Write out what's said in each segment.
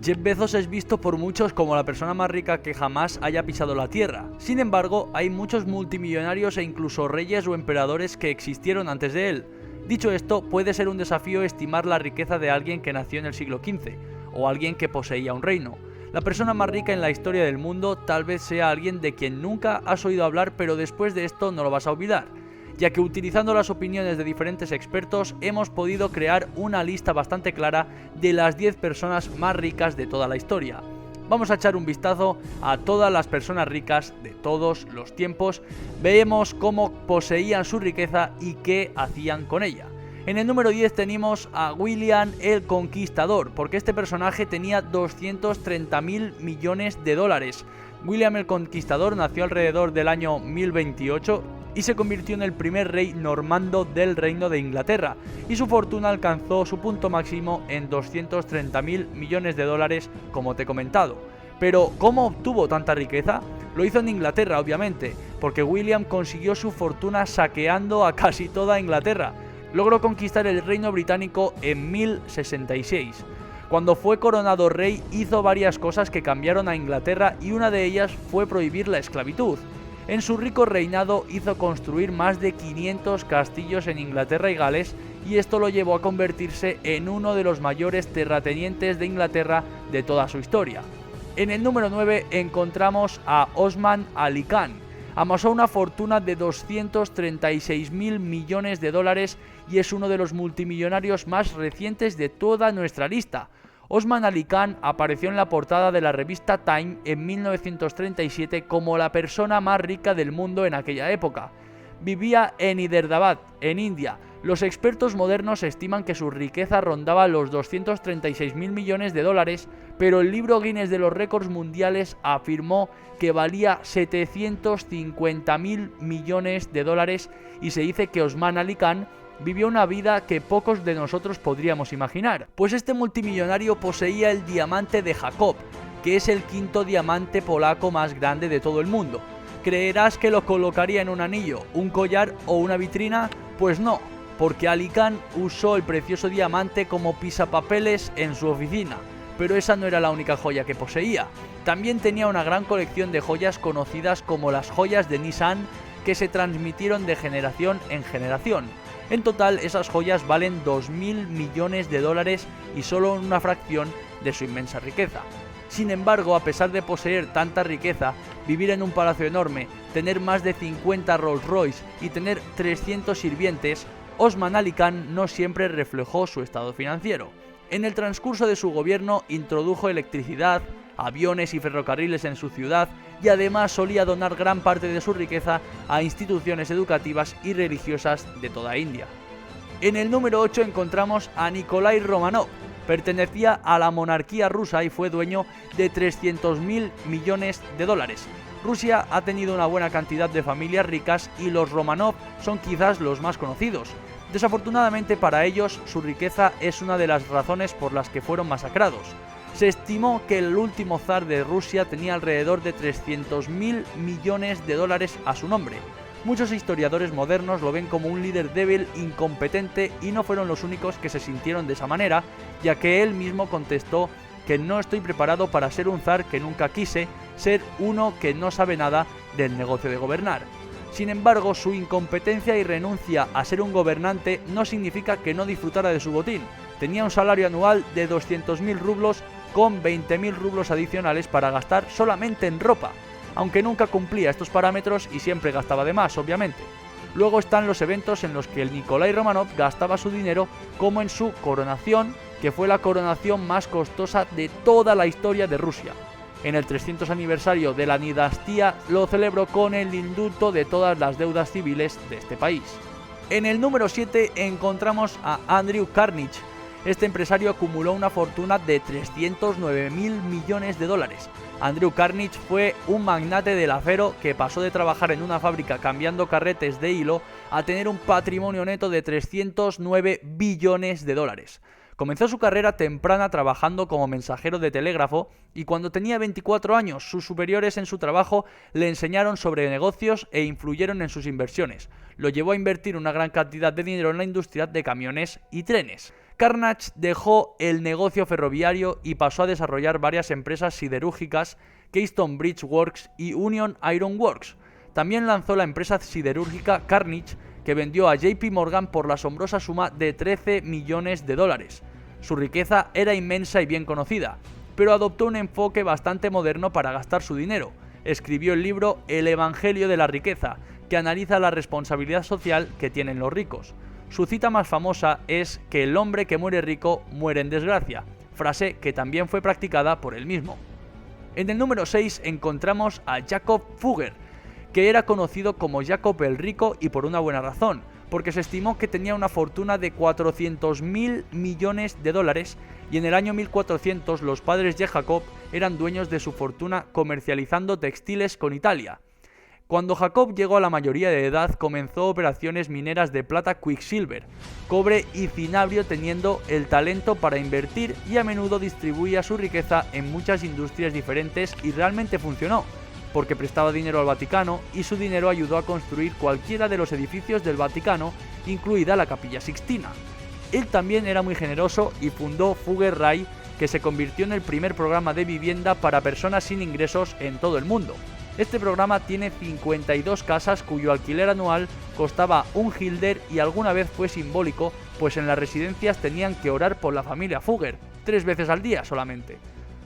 Jeff Bezos es visto por muchos como la persona más rica que jamás haya pisado la Tierra. Sin embargo, hay muchos multimillonarios e incluso reyes o emperadores que existieron antes de él. Dicho esto, puede ser un desafío estimar la riqueza de alguien que nació en el siglo XV, o alguien que poseía un reino. La persona más rica en la historia del mundo tal vez sea alguien de quien nunca has oído hablar, pero después de esto no lo vas a olvidar, ya que utilizando las opiniones de diferentes expertos hemos podido crear una lista bastante clara de las 10 personas más ricas de toda la historia. Vamos a echar un vistazo a todas las personas ricas de todos los tiempos, vemos cómo poseían su riqueza y qué hacían con ella. En el número 10 tenemos a William el Conquistador, porque este personaje tenía 230.000 millones de dólares. William el Conquistador nació alrededor del año 1028 y se convirtió en el primer rey normando del Reino de Inglaterra, y su fortuna alcanzó su punto máximo en 230.000 millones de dólares, como te he comentado. Pero, ¿cómo obtuvo tanta riqueza? Lo hizo en Inglaterra, obviamente, porque William consiguió su fortuna saqueando a casi toda Inglaterra. Logró conquistar el reino británico en 1066. Cuando fue coronado rey hizo varias cosas que cambiaron a Inglaterra y una de ellas fue prohibir la esclavitud. En su rico reinado hizo construir más de 500 castillos en Inglaterra y Gales, y esto lo llevó a convertirse en uno de los mayores terratenientes de Inglaterra de toda su historia. En el número 9 encontramos a Osman Ali Khan. Amasó una fortuna de 236.000 millones de dólares y es uno de los multimillonarios más recientes de toda nuestra lista. Osman Ali Khan apareció en la portada de la revista Time en 1937 como la persona más rica del mundo en aquella época. Vivía en Hyderabad, en India. Los expertos modernos estiman que su riqueza rondaba los 236.000 millones de dólares, pero el libro Guinness de los récords mundiales afirmó que valía 750.000 millones de dólares, y se dice que Osman Ali Khan vivió una vida que pocos de nosotros podríamos imaginar, pues este multimillonario poseía el diamante de Jacob, que es el quinto diamante polaco más grande de todo el mundo. ¿Creerás que lo colocaría en un anillo, un collar o una vitrina? Pues no, porque Ali Khan usó el precioso diamante como pisapapeles en su oficina, pero esa no era la única joya que poseía. También tenía una gran colección de joyas conocidas como las joyas de Nissan, que se transmitieron de generación en generación. En total, esas joyas valen 2.000 millones de dólares y solo una fracción de su inmensa riqueza. Sin embargo, a pesar de poseer tanta riqueza, vivir en un palacio enorme, tener más de 50 Rolls Royce y tener 300 sirvientes, Osman Ali Khan no siempre reflejó su estado financiero. En el transcurso de su gobierno introdujo electricidad, aviones y ferrocarriles en su ciudad, y además solía donar gran parte de su riqueza a instituciones educativas y religiosas de toda India. En el número 8 encontramos a Nikolai Romanov. Pertenecía a la monarquía rusa y fue dueño de 300.000 millones de dólares. Rusia ha tenido una buena cantidad de familias ricas y los Romanov son quizás los más conocidos. Desafortunadamente para ellos, su riqueza es una de las razones por las que fueron masacrados. Se estimó que el último zar de Rusia tenía alrededor de 300.000 millones de dólares a su nombre. Muchos historiadores modernos lo ven como un líder débil, incompetente, y no fueron los únicos que se sintieron de esa manera, ya que él mismo contestó que no estoy preparado para ser un zar que nunca quise, ser uno que no sabe nada del negocio de gobernar. Sin embargo, su incompetencia y renuncia a ser un gobernante no significa que no disfrutara de su botín. Tenía un salario anual de 200.000 rublos con 20.000 rublos adicionales para gastar solamente en ropa, aunque nunca cumplía estos parámetros y siempre gastaba de más, obviamente. Luego están los eventos en los que el Nikolai Romanov gastaba su dinero, como en su coronación, que fue la coronación más costosa de toda la historia de Rusia. En el 300 aniversario de la dinastía lo celebró con el indulto de todas las deudas civiles de este país. En el número 7 encontramos a Andrew Carnegie. Este empresario acumuló una fortuna de 309.000 millones de dólares. Andrew Carnegie fue un magnate del acero que pasó de trabajar en una fábrica cambiando carretes de hilo a tener un patrimonio neto de 309 billones de dólares. Comenzó su carrera temprana trabajando como mensajero de telégrafo y cuando tenía 24 años sus superiores en su trabajo le enseñaron sobre negocios e influyeron en sus inversiones. Lo llevó a invertir una gran cantidad de dinero en la industria de camiones y trenes. Carnage dejó el negocio ferroviario y pasó a desarrollar varias empresas siderúrgicas, Keystone Bridge Works y Union Iron Works. También lanzó la empresa siderúrgica Carnage, que vendió a JP Morgan por la asombrosa suma de 13 millones de dólares. Su riqueza era inmensa y bien conocida, pero adoptó un enfoque bastante moderno para gastar su dinero. Escribió el libro El Evangelio de la Riqueza, que analiza la responsabilidad social que tienen los ricos. Su cita más famosa es que el hombre que muere rico muere en desgracia, frase que también fue practicada por él mismo. En el número 6 encontramos a Jacob Fugger, que era conocido como Jacob el Rico y por una buena razón, porque se estimó que tenía una fortuna de 400.000 millones de dólares y en el año 1400 los padres de Jacob eran dueños de su fortuna comercializando textiles con Italia. Cuando Jacob llegó a la mayoría de edad comenzó operaciones mineras de plata Quicksilver, cobre y cinabrio, teniendo el talento para invertir y a menudo distribuía su riqueza en muchas industrias diferentes y realmente funcionó, porque prestaba dinero al Vaticano y su dinero ayudó a construir cualquiera de los edificios del Vaticano, incluida la Capilla Sixtina. Él también era muy generoso y fundó Fugger Ray, que se convirtió en el primer programa de vivienda para personas sin ingresos en todo el mundo. Este programa tiene 52 casas cuyo alquiler anual costaba un guilder y alguna vez fue simbólico, pues en las residencias tenían que orar por la familia Fugger, 3 veces al día solamente.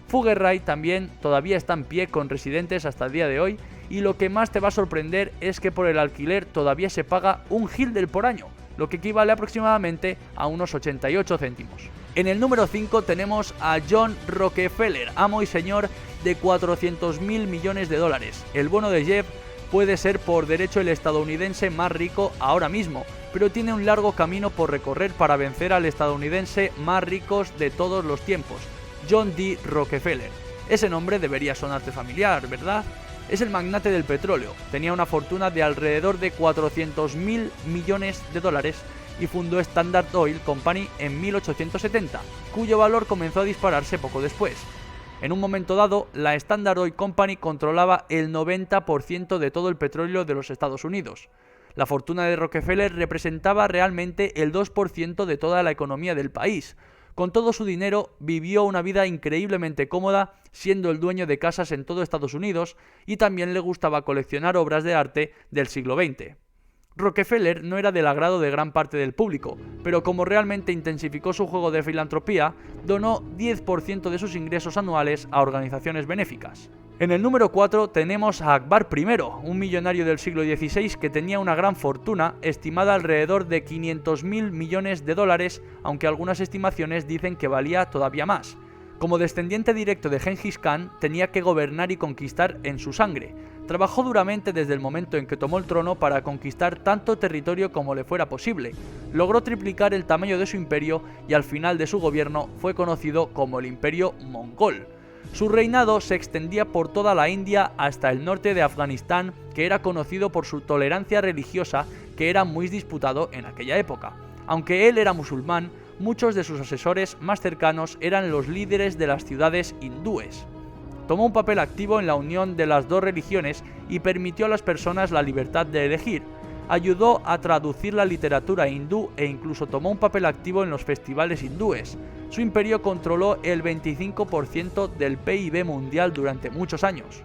Fugger Ray también todavía está en pie con residentes hasta el día de hoy, y lo que más te va a sorprender es que por el alquiler todavía se paga un guilder por año, lo que equivale aproximadamente a unos 88 céntimos. En el número 5 tenemos a John Rockefeller, amo y señor de 400.000 millones de dólares. El bono de Jeff puede ser por derecho el estadounidense más rico ahora mismo, pero tiene un largo camino por recorrer para vencer al estadounidense más rico de todos los tiempos, John D. Rockefeller. Ese nombre debería sonarte familiar, ¿verdad? Es el magnate del petróleo, tenía una fortuna de alrededor de 400.000 millones de dólares y fundó Standard Oil Company en 1870, cuyo valor comenzó a dispararse poco después. En un momento dado, la Standard Oil Company controlaba el 90% de todo el petróleo de los Estados Unidos. La fortuna de Rockefeller representaba realmente el 2% de toda la economía del país. Con todo su dinero, vivió una vida increíblemente cómoda, siendo el dueño de casas en todo Estados Unidos, y también le gustaba coleccionar obras de arte del siglo XX. Rockefeller no era del agrado de gran parte del público, pero como realmente intensificó su juego de filantropía, donó 10% de sus ingresos anuales a organizaciones benéficas. En el número 4 tenemos a Akbar I, un millonario del siglo XVI que tenía una gran fortuna, estimada alrededor de 500.000 millones de dólares, aunque algunas estimaciones dicen que valía todavía más. Como descendiente directo de Gengis Khan, tenía que gobernar y conquistar en su sangre. Trabajó duramente desde el momento en que tomó el trono para conquistar tanto territorio como le fuera posible. Logró triplicar el tamaño de su imperio y al final de su gobierno fue conocido como el Imperio Mongol. Su reinado se extendía por toda la India hasta el norte de Afganistán, que era conocido por su tolerancia religiosa, que era muy disputado en aquella época. Aunque él era musulmán, muchos de sus asesores más cercanos eran los líderes de las ciudades hindúes. Tomó un papel activo en la unión de las dos religiones y permitió a las personas la libertad de elegir. Ayudó a traducir la literatura hindú e incluso tomó un papel activo en los festivales hindúes. Su imperio controló el 25% del PIB mundial durante muchos años.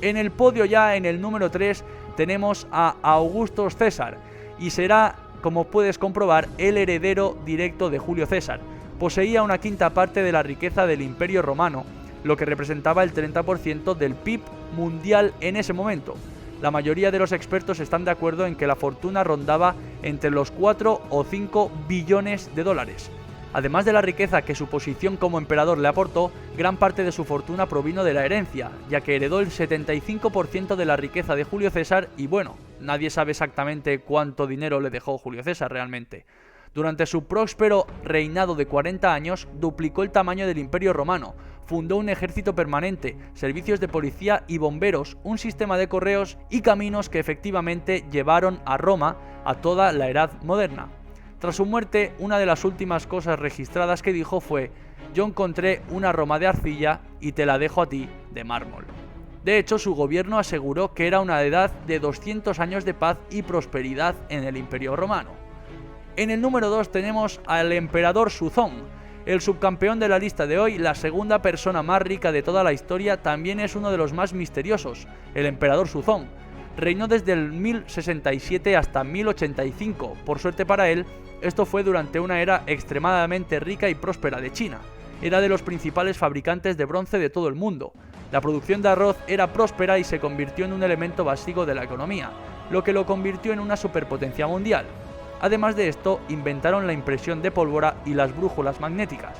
En el podio, ya en el número 3, tenemos a Augusto César, y será, como puedes comprobar, el heredero directo de Julio César. Poseía una quinta parte de la riqueza del Imperio Romano, lo que representaba el 30% del PIB mundial en ese momento. La mayoría de los expertos están de acuerdo en que la fortuna rondaba entre los 4 o 5 billones de dólares. Además de la riqueza que su posición como emperador le aportó, gran parte de su fortuna provino de la herencia, ya que heredó el 75% de la riqueza de Julio César y bueno, nadie sabe exactamente cuánto dinero le dejó Julio César realmente. Durante su próspero reinado de 40 años, duplicó el tamaño del Imperio Romano, fundó un ejército permanente, servicios de policía y bomberos, un sistema de correos y caminos que efectivamente llevaron a Roma a toda la edad moderna. Tras su muerte, una de las últimas cosas registradas que dijo fue: «Yo encontré una Roma de arcilla y te la dejo a ti de mármol». De hecho, su gobierno aseguró que era una edad de 200 años de paz y prosperidad en el Imperio Romano. En el número 2 tenemos al emperador Suzong. El subcampeón de la lista de hoy, la segunda persona más rica de toda la historia, también es uno de los más misteriosos, el emperador Suzong. Reinó desde el 1067 hasta 1085, por suerte para él, esto fue durante una era extremadamente rica y próspera de China. Era de los principales fabricantes de bronce de todo el mundo. La producción de arroz era próspera y se convirtió en un elemento básico de la economía, lo que lo convirtió en una superpotencia mundial. Además de esto, inventaron la impresión de pólvora y las brújulas magnéticas.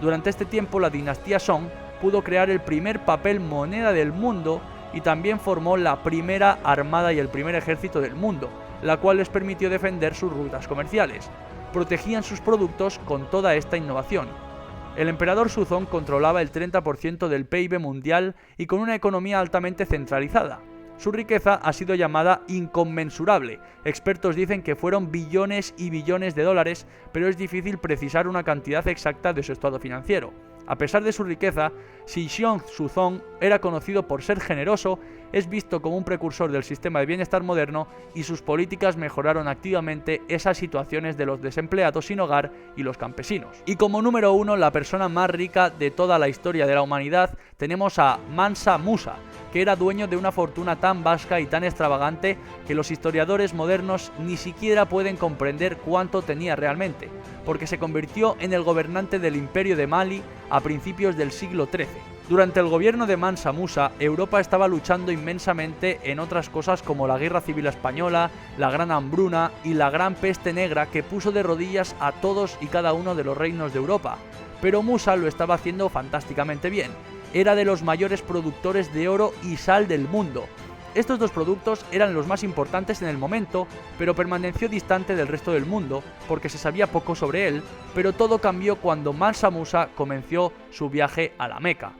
Durante este tiempo, la dinastía Song pudo crear el primer papel moneda del mundo y también formó la primera armada y el primer ejército del mundo, la cual les permitió defender sus rutas comerciales. Protegían sus productos con toda esta innovación. El emperador Suzong controlaba el 30% del PIB mundial y con una economía altamente centralizada. Su riqueza ha sido llamada inconmensurable. Expertos dicen que fueron billones y billones de dólares, pero es difícil precisar una cantidad exacta de su estado financiero. A pesar de su riqueza, Xixiong Suzong era conocido por ser generoso, es visto como un precursor del sistema de bienestar moderno y sus políticas mejoraron activamente esas situaciones de los desempleados sin hogar y los campesinos. Y como número 1, la persona más rica de toda la historia de la humanidad, tenemos a Mansa Musa, que era dueño de una fortuna tan vasca y tan extravagante que los historiadores modernos ni siquiera pueden comprender cuánto tenía realmente, porque se convirtió en el gobernante del Imperio de Mali a principios del siglo XIII. Durante el gobierno de Mansa Musa, Europa estaba luchando inmensamente en otras cosas como la Guerra Civil Española, la Gran Hambruna y la Gran Peste Negra que puso de rodillas a todos y cada uno de los reinos de Europa. Pero Musa lo estaba haciendo fantásticamente bien. Era de los mayores productores de oro y sal del mundo. Estos dos productos eran los más importantes en el momento, pero permaneció distante del resto del mundo porque se sabía poco sobre él, pero todo cambió cuando Mansa Musa comenzó su viaje a la Meca.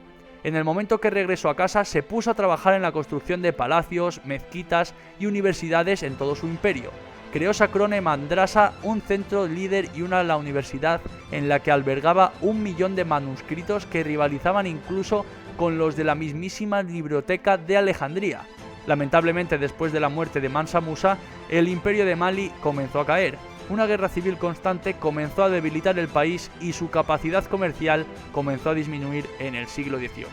En el momento que regresó a casa se puso a trabajar en la construcción de palacios, mezquitas y universidades en todo su imperio. Creó Sacrone Mandrasa, un centro líder y la universidad en la que albergaba 1 millón de manuscritos que rivalizaban incluso con los de la mismísima biblioteca de Alejandría. Lamentablemente, después de la muerte de Mansa Musa, el imperio de Mali comenzó a caer. Una guerra civil constante comenzó a debilitar el país y su capacidad comercial comenzó a disminuir en el siglo XVIII.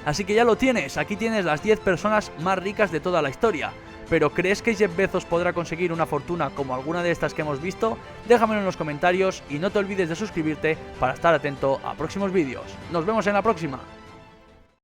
Así que ya lo tienes, aquí tienes las 10 personas más ricas de toda la historia. ¿Pero crees que Jeff Bezos podrá conseguir una fortuna como alguna de estas que hemos visto? Déjamelo en los comentarios y no te olvides de suscribirte para estar atento a próximos vídeos. ¡Nos vemos en la próxima!